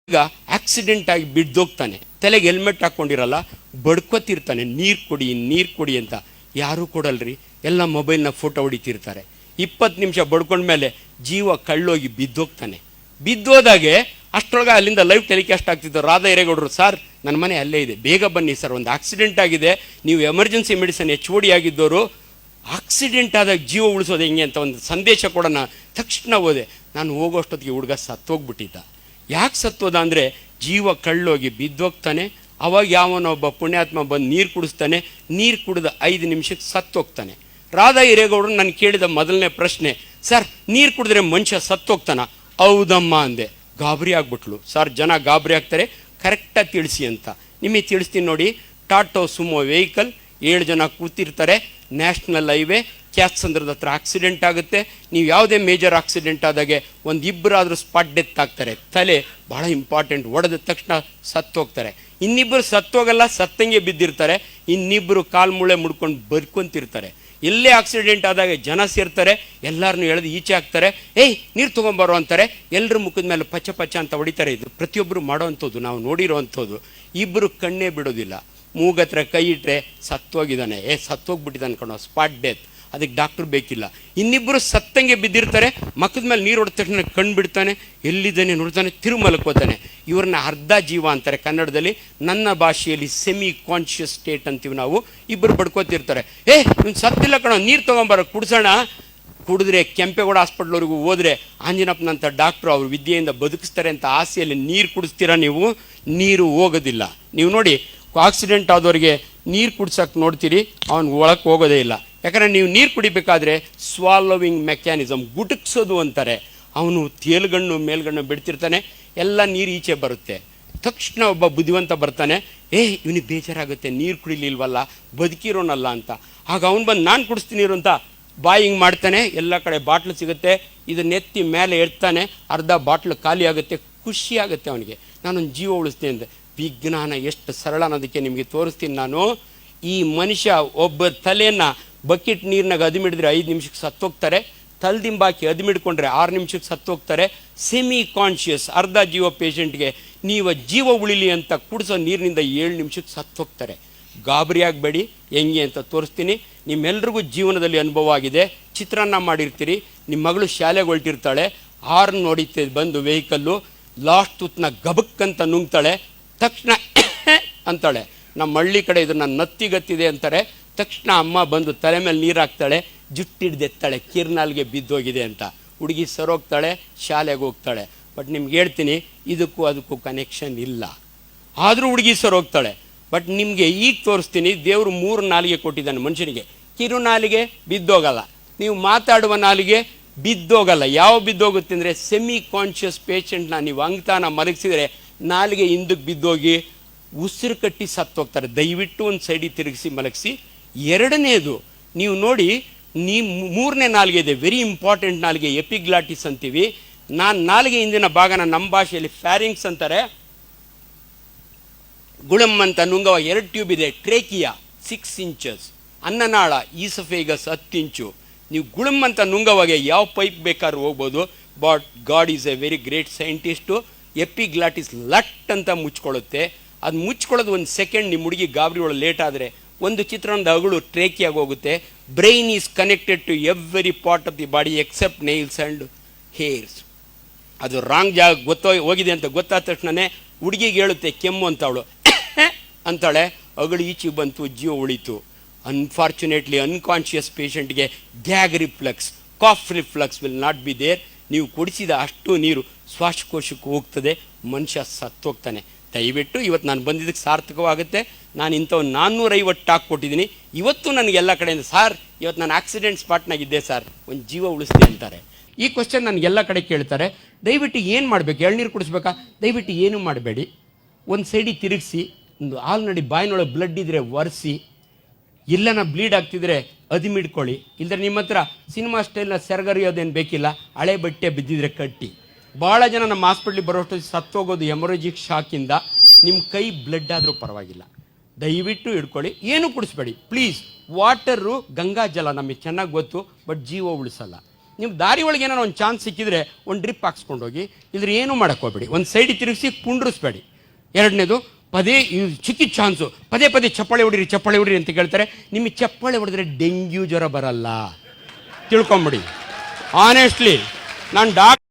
ಈಗ ಆಕ್ಸಿಡೆಂಟ್ ಆಗಿ ಬಿದ್ದೋಗ್ತಾನೆ, ತಲೆಗೆ ಹೆಲ್ಮೆಟ್ ಹಾಕ್ಕೊಂಡಿರಲ್ಲ, ಬಡ್ಕೋತಿರ್ತಾನೆ, ನೀರು ಕೊಡಿ ಅಂತ. ಯಾರೂ ಕೊಡಲ್ರಿ, ಎಲ್ಲ ಮೊಬೈಲ್ನ ಫೋಟೋ ಹೊಡಿತಿರ್ತಾರೆ. 20 ನಿಮಿಷ ಬಡ್ಕೊಂಡ್ಮೇಲೆ ಜೀವ ಕಳ್ಳೋಗಿ ಬಿದ್ದೋಗ್ತಾನೆ. ಬಿದ್ದೋದಾಗೆ ಅಷ್ಟರೊಳಗೆ ಅಲ್ಲಿಂದ ಲೈವ್ ಟೆಲಿಕಾಸ್ಟ್ ಆಗ್ತಿದ್ದು. ರಾಧಾ ಹಿರೇಗೌಡರು, ಸರ್ ನನ್ನ ಮನೆ ಅಲ್ಲೇ ಇದೆ, ಬೇಗ ಬನ್ನಿ ಸರ್, ಒಂದು ಆಕ್ಸಿಡೆಂಟ್ ಆಗಿದೆ, ನೀವು ಎಮರ್ಜೆನ್ಸಿ ಮೆಡಿಸಿನ್ HOD ಆಗಿದ್ದವರು, ಆಕ್ಸಿಡೆಂಟ್ ಆದಾಗ ಜೀವ ಉಳಿಸೋದು ಹೆಂಗೆ ಅಂತ ಒಂದು ಸಂದೇಶ ಕೊಡೋಣ. ತಕ್ಷಣ ಹೋದೆ. ನಾನು ಹೋಗೋಷ್ಟೊತ್ತಿಗೆ ಹುಡುಗ ಸತ್ತೋಗ್ಬಿಟ್ಟಿದ್ದ. ಯಾಕೆ ಸತ್ತೋದ ಅಂದರೆ ಜೀವ ಕಳ್ಳೋಗಿ ಬಿದ್ದೋಗ್ತಾನೆ. ಅವಾಗ ಯಾವನೊಬ್ಬ ಪುಣ್ಯಾತ್ಮ ಬಂದು ನೀರು ಕುಡಿಸ್ತಾನೆ. ನೀರು ಕುಡಿದ 5 ನಿಮಿಷಕ್ಕೆ ಸತ್ತೋಗ್ತಾನೆ. ರಾಧಾ ಹಿರೇಗೌಡರು ನಾನು ಕೇಳಿದ ಮೊದಲನೇ ಪ್ರಶ್ನೆ, ಸರ್ ನೀರು ಕುಡಿದ್ರೆ ಮನುಷ್ಯ ಸತ್ತೋಗ್ತಾನ? ಹೌದಮ್ಮ ಅಂದೆ. ಗಾಬರಿ ಆಗ್ಬಿಟ್ಲು. ಸರ್ ಜನ ಗಾಬರಿ ಆಗ್ತಾರೆ, ಕರೆಕ್ಟಾಗಿ ತಿಳಿಸಿ ಅಂತ. ನಿಮಗೆ ತಿಳಿಸ್ತೀನಿ ನೋಡಿ. ಟಾಟೋ ಸುಮೋ ವೆಹಿಕಲ್, 7 ಜನ ಕೂತಿರ್ತಾರೆ, ನ್ಯಾಷನಲ್ ಹೈವೇ, ಕ್ಯಾತ್ಸಂದ್ರದ ಹತ್ರ ಆಕ್ಸಿಡೆಂಟ್ ಆಗುತ್ತೆ. ನೀವು ಯಾವುದೇ ಮೇಜರ್ ಆಕ್ಸಿಡೆಂಟ್ ಆದಾಗೆ ಒಂದು ಇಬ್ಬರಾದರೂ ಸ್ಪಾಟ್ ಡೆತ್ ಆಗ್ತಾರೆ. ತಲೆ ಭಾಳ ಇಂಪಾರ್ಟೆಂಟ್, ಹೊಡೆದ ತಕ್ಷಣ ಸತ್ತೋಗ್ತಾರೆ. ಇನ್ನಿಬ್ಬರು ಸತ್ತೋಗಲ್ಲ, ಸತ್ತಂಗೆ ಬಿದ್ದಿರ್ತಾರೆ. ಇನ್ನಿಬ್ಬರು ಕಾಲು ಮೂಳೆ ಮುಡ್ಕೊಂಡು ಬರ್ಕೊಂತಿರ್ತಾರೆ. ಎಲ್ಲೇ ಆಕ್ಸಿಡೆಂಟ್ ಆದಾಗ ಜನ ಸೇರ್ತಾರೆ, ಎಲ್ಲರನ್ನೂ ಎಳೆದು ಈಚೆ ಹಾಕ್ತಾರೆ. ಏಯ್ ನೀರು ತೊಗೊಂಬರೋ ಅಂತಾರೆ. ಎಲ್ಲರ ಮುಖದ ಮೇಲೆ ಪಚ್ಚ ಅಂತ ಹೊಡಿತಾರೆ. ಇದು ಪ್ರತಿಯೊಬ್ಬರು ಮಾಡೋವಂಥದ್ದು, ನಾವು ನೋಡಿರೋ ಅಂಥದ್ದು. ಇಬ್ಬರು ಕಣ್ಣೇ ಬಿಡೋದಿಲ್ಲ. ಮೂಗತ್ರ ಕೈ ಇಟ್ಟರೆ ಸತ್ತೋಗಿದ್ದಾನೆ, ಸತ್ತೋಗ್ಬಿಟ್ಟಿದ್ದಾನೆ ಕಣೋ, ಸ್ಪಾಟ್ ಡೆತ್, ಅದಕ್ಕೆ ಡಾಕ್ಟ್ರ್ ಬೇಕಿಲ್ಲ. ಇನ್ನಿಬ್ಬರು ಸತ್ತಂಗೆ ಬಿದ್ದಿರ್ತಾರೆ. ಮಕ್ಕದ ಮೇಲೆ ನೀರು ಹೊಡೆದ ತಕ್ಷಣ ಕಣ್ಣು ಬಿಡ್ತಾನೆ, ಎಲ್ಲಿದ್ದಾನೆ ನೋಡ್ತಾನೆ, ತಿರುಮಲ್ಕೋತಾನೆ. ಇವ್ರನ್ನ ಅರ್ಧ ಜೀವ ಅಂತಾರೆ ಕನ್ನಡದಲ್ಲಿ. ನನ್ನ ಭಾಷೆಯಲ್ಲಿ ಸೆಮಿ ಕಾನ್ಷಿಯಸ್ ಸ್ಟೇಟ್ ಅಂತೀವಿ ನಾವು. ಇಬ್ಬರು ಬಡ್ಕೋತಿರ್ತಾರೆ. ಇವ್ನು ಸತ್ತಿಲ್ಲ ಕಣೋ, ನೀರು ತೊಗೊಂಬಾರ ಕುಡ್ಸೋಣ. ಕುಡಿದ್ರೆ ಕೆಂಪೇಗೌಡ ಹಾಸ್ಪಿಟ್ಲ್ವರೆಗೂ ಹೋದರೆ ಆಂಜನಪ್ಪನಂಥ ಡಾಕ್ಟ್ರು ಅವ್ರ ವಿದ್ಯೆಯಿಂದ ಬದುಕಿಸ್ತಾರೆ ಅಂತ ಆಸೆಯಲ್ಲಿ ನೀರು ಕುಡಿಸ್ತೀರಾ ನೀವು? ನೀರು ಹೋಗೋದಿಲ್ಲ. ನೀವು ನೋಡಿ, ಆಕ್ಸಿಡೆಂಟ್ ಆದವ್ರಿಗೆ ನೀರು ಕುಡ್ಸೋಕೆ ನೋಡ್ತೀರಿ, ಅವ್ನಿಗೆ ಒಳಕ್ಕೆ ಹೋಗೋದೇ ಇಲ್ಲ. ಯಾಕಂದರೆ ನೀವು ನೀರು ಕುಡಿಬೇಕಾದ್ರೆ ಸ್ವಾಲೋವಿಂಗ್ ಮೆಕ್ಯಾನಿಸಮ್, ಗುಟುಕ್ಸೋದು ಅಂತಾರೆ. ಅವನು ತೇಲ್ಗಣ್ಣು ಮೇಲ್ಗಣ್ಣು ಬಿಡ್ತಿರ್ತಾನೆ, ಎಲ್ಲ ನೀರು ಈಚೆ ಬರುತ್ತೆ. ತಕ್ಷಣ ಒಬ್ಬ ಬುದ್ಧಿವಂತ ಬರ್ತಾನೆ, ಇವನಿಗೆ ಬೇಜಾರಾಗುತ್ತೆ, ನೀರು ಕುಡಿಲಿಲ್ವಲ್ಲ, ಬದುಕಿರೋನಲ್ಲ ಅಂತ. ಆಗ ಅವ್ನು ಬಂದು ನಾನು ಕುಡಿಸ್ತೀನಿ ನೀರು ಅಂತ ಬಾಯಿ ಹಿಂಗೆ ಮಾಡ್ತಾನೆ. ಎಲ್ಲ ಕಡೆ ಬಾಟ್ಲು ಸಿಗುತ್ತೆ, ಇದನ್ನೆತ್ತಿ ಮೇಲೆ ಎಡ್ತಾನೆ, ಅರ್ಧ ಬಾಟ್ಲು ಖಾಲಿ ಆಗುತ್ತೆ. ಖುಷಿ ಆಗುತ್ತೆ ಅವನಿಗೆ, ನಾನೊಂದು ಜೀವ ಉಳಿಸ್ತೀನಿ ಅಂತ. ವಿಜ್ಞಾನ ಎಷ್ಟು ಸರಳ ಅನ್ನೋದಕ್ಕೆ ನಿಮಗೆ ತೋರಿಸ್ತೀನಿ ನಾನು. ಈ ಮನುಷ್ಯ ಒಬ್ಬ ತಲೆಯನ್ನು ಬಕೆಟ್ ನೀರಿನಾಗ ಅದಿಮಿಡಿದ್ರೆ 5 ನಿಮಿಷಕ್ಕೆ ಸತ್ತೋಗ್ತಾರೆ. ತಲೆದಿಂಬಾಕಿ ಅದಿಮಿಡ್ಕೊಂಡ್ರೆ 6 ನಿಮಿಷಕ್ಕೆ ಸತ್ತೋಗ್ತಾರೆ. ಸೆಮಿ ಕಾನ್ಷಿಯಸ್ ಅರ್ಧ ಜೀವ ಪೇಷಂಟ್ಗೆ ನೀವು ಜೀವ ಉಳಿಲಿ ಅಂತ ಕುಡಿಸೋ ನೀರಿನಿಂದ 7 ನಿಮಿಷಕ್ಕೆ ಸತ್ತೋಗ್ತಾರೆ. ಗಾಬರಿ ಆಗಬೇಡಿ, ಹೆಂಗೆ ಅಂತ ತೋರಿಸ್ತೀನಿ. ನಿಮ್ಮೆಲ್ರಿಗೂ ಜೀವನದಲ್ಲಿ ಅನುಭವ ಆಗಿದೆ. ಚಿತ್ರಾನ್ನ ಮಾಡಿರ್ತೀರಿ, ನಿಮ್ಮ ಮಗಳು ಶಾಲೆಗೆ ಹೊರಟಿರ್ತಾಳೆ, ಹಾರ್ನ್ ನೋಡಿತ್ತೆ ಬಂದು ವೆಹಿಕಲ್ಲು, ಲಾಸ್ಟ್ ತುತ್ತನ್ನ ಗಬಕ್ಕಂತ ನುಂಗ್ತಾಳೆ. ತಕ್ಷಣ ಅಂತಾಳೆ. ನಮ್ಮ ಹಳ್ಳಿ ಕಡೆ ಇದನ್ನು ನತ್ತಿಗತ್ತಿದೆ ಅಂತಾರೆ. ತಕ್ಷಣ ಅಮ್ಮ ಬಂದು ತಲೆ ಮೇಲೆ ನೀರು ಹಾಕ್ತಾಳೆ, ಜುಟ್ಟಿಡ್ದೆತ್ತಾಳೆ, ಕಿರ್ನಾಲ್ಗೆ ಬಿದ್ದೋಗಿದೆ ಅಂತ. ಹುಡುಗಿ ಸರೋಗ್ತಾಳೆ, ಶಾಲೆಗೆ ಹೋಗ್ತಾಳೆ. ಬಟ್ ನಿಮ್ಗೆ ಹೇಳ್ತೀನಿ, ಇದಕ್ಕೂ ಅದಕ್ಕೂ ಕನೆಕ್ಷನ್ ಇಲ್ಲ. ಆದರೂ ಹುಡುಗಿ ಸರೋಗ್ತಾಳೆ. ಬಟ್ ನಿಮಗೆ ಈಗ ತೋರಿಸ್ತೀನಿ, ದೇವರು 3 ನಾಲಿಗೆ ಕೊಟ್ಟಿದ್ದಾನೆ ಮನುಷ್ಯನಿಗೆ. ಕಿರುನಾಲಿಗೆ ಬಿದ್ದೋಗಲ್ಲ, ನೀವು ಮಾತಾಡುವ ನಾಲಿಗೆ ಬಿದ್ದೋಗಲ್ಲ. ಯಾವ ಬಿದ್ದೋಗುತ್ತೆ ಅಂದರೆ, ಸೆಮಿ ಕಾನ್ಷಿಯಸ್ ಪೇಷಂಟ್ನ ನೀವು ಅಂಗ್ತಾನ ಮಲಗಿಸಿದರೆ ನಾಲಿಗೆ ಹಿಂದಕ್ಕೆ ಬಿದ್ದೋಗಿ ಉಸಿರು ಕಟ್ಟಿ ಸತ್ತೋಗ್ತಾರೆ. ದಯವಿಟ್ಟು ಒಂದು ಸೈಡಿಗೆ ತಿರುಗಿಸಿ ಮಲಗಿಸಿ. ಎರಡನೇದು ನೀವು ನೋಡಿ, ಮೂರನೇ ನಾಲಿಗೆ ಇದೆ, ವೆರಿ ಇಂಪಾರ್ಟೆಂಟ್ ನಾಲಿಗೆ, ಎಪಿಗ್ಲಾಟಿಸ್ ಅಂತೀವಿ. ನಾಲಿಗೆ ಹಿಂದಿನ ಭಾಗನ ನಮ್ಮ ಭಾಷೆಯಲ್ಲಿ ಫ್ಯಾರಿಂಗ್ಸ್ ಅಂತಾರೆ. ಗುಳಮ್ ಅಂತ ನುಂಗವ 2 ಟ್ಯೂಬ್ ಇದೆ. ಟ್ರೇಕಿಯಾ 6 ಇಂಚಸ್, ಅನ್ನನಾಳ ಈಸಫೇಗಸ್ 10 ಇಂಚು. ನೀವು ಗುಳಮ್ ಅಂತ ನುಂಗವಾಗೆ ಯಾವ ಪೈಪ್ ಬೇಕಾದ್ರೂ ಹೋಗ್ಬೋದು. But God is a very great scientist. Epiglottis ಲಟ್ ಅಂತ ಮುಚ್ಕೊಳ್ಳುತ್ತೆ. ಅದು ಮುಚ್ಕೊಳ್ಳೋದು 1 ಸೆಕೆಂಡ್. ನಿಮ್ಮ ಹುಡುಗಿ ಗಾಬರಿ ಒಳಗೆ ಲೇಟ್ ಆದರೆ ಒಂದು ಚಿತ್ರಣದ ಅಗಳು ಟ್ರೇಕಿಯಾಗಿ ಹೋಗುತ್ತೆ. Brain is connected to every part of the body except nails and hairs. ಅದು ರಾಂಗ್ ಜಾಗ ಹೋಗಿದೆ ಅಂತ ಗೊತ್ತಾದ ತಕ್ಷಣವೇ ಹುಡುಗಿಗೆ ಹೇಳುತ್ತೆ, ಕೆಮ್ಮು ಅಂತ. ಅವಳು ಅಂತಾಳೆ, ಅಗಳು ಈಚೆಗೆ ಬಂತು, ಜೀವ ಉಳಿತು. ಅನ್ಫಾರ್ಚುನೇಟ್ಲಿ ಅನ್ಕಾನ್ಷಿಯಸ್ ಪೇಷಂಟ್ಗೆ gag reflex, cough reflex will not be there. ನೀವು ಕುಡಿಸಿದ ಅಷ್ಟು ನೀರು ಶ್ವಾಸಕೋಶಕ್ಕೆ ಹೋಗ್ತದೆ, ಮನುಷ್ಯ ಸತ್ತೋಗ್ತಾನೆ. ದಯವಿಟ್ಟು ಇವತ್ತು ನಾನು ಬಂದಿದ್ದಕ್ಕೆ ಸಾರ್ಥಕವಾಗುತ್ತೆ. ನಾನು ಇಂಥವು 450 ಟಾಕ್ ಕೊಟ್ಟಿದ್ದೀನಿ. ಇವತ್ತು ನನಗೆಲ್ಲ ಕಡೆಯಿಂದ, ಸಾರ್ ಇವತ್ತು ನಾನು ಆಕ್ಸಿಡೆಂಟ್ ಸ್ಪಾಟ್ನಾಗಿದ್ದೆ ಸರ್, ಒಂದು ಜೀವ ಉಳಿಸ್ತೀನಿ ಅಂತಾರೆ. ಈ ಕ್ವಶನ್ ನನಗೆಲ್ಲ ಕಡೆ ಕೇಳ್ತಾರೆ. ದಯವಿಟ್ಟು ಏನು ಮಾಡಬೇಕು? ಎಳ್ನೀರು ಕುಡಿಸ್ಬೇಕಾ? ದಯವಿಟ್ಟು ಏನೂ ಮಾಡಬೇಡಿ. ಒಂದು ಸೈಡಿಗೆ ತಿರುಗಿಸಿ, ಒಂದು ಆಲ್ರೆಡಿ ಬಾಯಿನೊಳಗೆ ಬ್ಲಡ್ ಇದ್ದರೆ ಒರೆಸಿ, ಇಲ್ಲನ ಬ್ಲೀಡ್ ಆಗ್ತಿದ್ರೆ ಅದಿಮಿಡ್ಕೊಳ್ಳಿ. ಇಲ್ಲದ್ರೆ ನಿಮ್ಮ ಹತ್ರ ಸಿನಿಮಾ ಸ್ಟೈಲ್ನ ಸೆರಗರಿಯೋದೇನು ಬೇಕಿಲ್ಲ, ಹಳೆ ಬಟ್ಟೆ ಬಿದ್ದಿದ್ರೆ ಕಟ್ಟಿ. ಭಾಳ ಜನ ನಮ್ಮ ಹಾಸ್ಪಿಟ್ಲಿಗೆ ಬರೋಷ್ಟು ಸತ್ತೋಗೋದು ಎಮರೋಜಿಕ್ ಶಾಕಿಂದ. ನಿಮ್ಮ ಕೈ ಬ್ಲಡ್ ಆದರೂ ಪರವಾಗಿಲ್ಲ, ದಯವಿಟ್ಟು ಹಿಡ್ಕೊಳ್ಳಿ. ಏನೂ ಕುಡಿಸ್ಬೇಡಿ ಪ್ಲೀಸ್. ವಾಟರು, ಗಂಗಾ ಜಲ ನಮಗೆ ಚೆನ್ನಾಗಿ ಗೊತ್ತು, ಬಟ್ ಜೀವ ಉಳಿಸಲ್ಲ. ನೀವು ದಾರಿ ಒಳಗೆ ಏನೋ ಒಂದು ಚಾನ್ಸ್ ಸಿಕ್ಕಿದ್ರೆ ಒಂದು ಡ್ರಿಪ್ ಹಾಕ್ಸ್ಕೊಂಡು ಹೋಗಿ, ಇದ್ರ ಏನೂ ಮಾಡಕ್ಕೆ ಹೋಗ್ಬೇಡಿ, ಒಂದು ಸೈಡಿಗೆ ತಿರುಗಿಸಿ ಕುಂಡ್ರಿಸ್ಬೇಡಿ. ಎರಡನೇದು, ಪದೇ ಚಿಕ್ಕಿ ಚಾನ್ಸು ಪದೇ ಪದೇ ಚಪ್ಪಾಳೆ ಹೊಡಿರಿ ಅಂತ ಕೇಳ್ತಾರೆ. ನಿಮಗೆ ಚಪ್ಪಾಳೆ ಹೊಡೆದ್ರೆ ಡೆಂಗ್ಯೂ ಜ್ವರ ಬರಲ್ಲ, ತಿಳ್ಕೊಂಬಿಡಿ. ಆನೆಸ್ಟ್ಲಿ ನಾನು